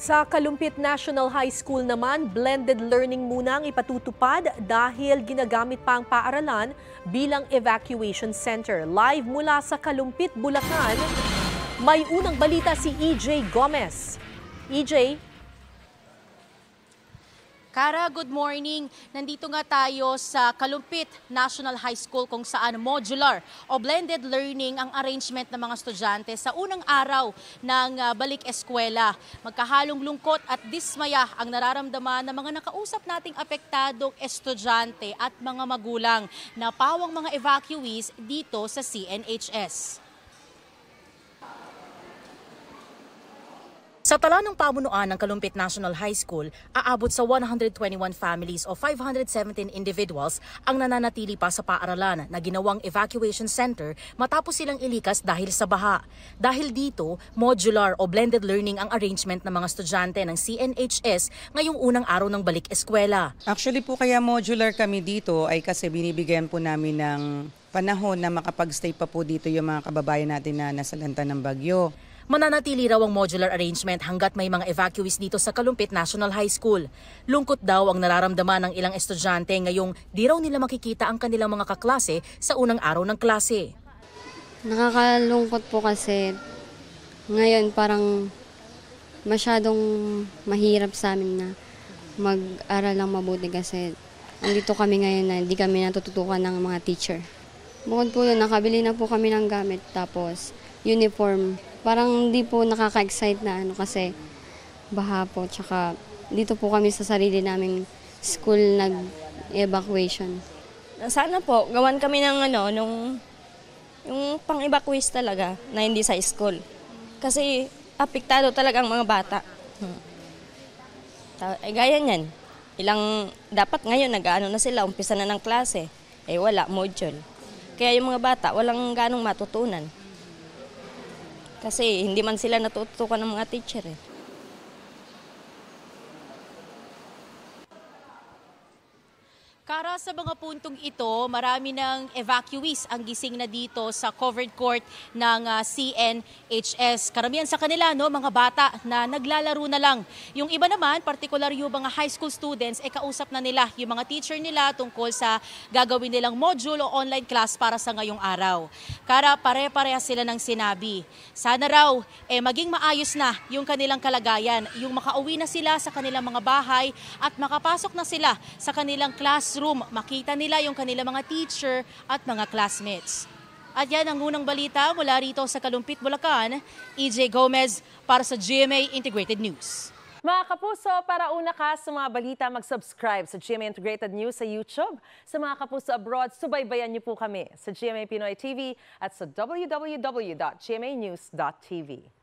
Sa Kalumpit National High School naman, blended learning muna ang ipatutupad dahil ginagamit pa ang paaralan bilang evacuation center. Live mula sa Kalumpit, Bulacan, may unang balita si EJ Gomez. EJ? Kara, good morning. Nandito nga tayo sa Kalumpit National High School kung saan modular o blended learning ang arrangement ng mga estudyante sa unang araw ng balik eskwela. Magkahalong lungkot at dismaya ang nararamdaman ng mga nakausap nating apektadong estudyante at mga magulang na pawang mga evacuees dito sa CNHS. Sa tala ng pamunuan ng Kalumpit National High School, aabot sa 121 families o 517 individuals ang nananatili pa sa paaralan na ginawang evacuation center matapos silang ilikas dahil sa baha. Dahil dito, modular o blended learning ang arrangement ng mga estudyante ng CNHS ngayong unang araw ng balik eskwela. Actually po kaya modular kami dito ay kasi binibigyan po namin ng panahon na makapag-stay pa po dito yung mga kababayan natin na nasalanta ng bagyo. Mananatili raw ang modular arrangement hanggat may mga evacuees dito sa Kalumpit National High School. Lungkot daw ang nararamdaman ng ilang estudyante ngayong di raw nila makikita ang kanilang mga kaklase sa unang araw ng klase. Nakakalungkot po kasi ngayon parang masyadong mahirap sa amin na mag-aral lang mabuti kasi andito kami ngayon na hindi kami natututukan ng mga teacher. Bukod po yun, nakabili na po kami ng gamit tapos uniform. Parang hindi po nakaka-excite na kasi baha po. Tsaka dito po kami sa sarili naming school nag-evacuation. Sana po, gawan kami ng yung pang-evacuate talaga na hindi sa school. Kasi apektado talaga ang mga bata. Gaya niyan, dapat ngayon nag-ano na sila, umpisa na ng klase. Wala, module. Kaya yung mga bata, walang ganong matutunan. Kasi hindi man sila natutukan ng mga teacher Kara, sa mga puntong ito, marami ng evacuees ang gising na dito sa covered court ng CNHS. Karamihan sa kanila, mga bata na naglalaro na lang. Yung iba naman, partikular yung mga high school students, kausap na nila yung mga teacher nila tungkol sa gagawin nilang module o online class para sa ngayong araw. Kara, pare-pareha sila ng sinabi. Sana raw, maging maayos na yung kanilang kalagayan, yung makauwi na sila sa kanilang mga bahay at makapasok na sila sa kanilang classroom. Makita nila yung kanilang mga teacher at mga classmates. At yan ang unang balita mula rito sa Kalumpit, Bulacan. EJ Gomez para sa GMA Integrated News. Mga kapuso, para una ka sa mga balita, mag-subscribe sa GMA Integrated News sa YouTube. Sa mga kapuso abroad, subaybayan niyo po kami sa GMA Pinoy TV at sa www.gmanews.tv.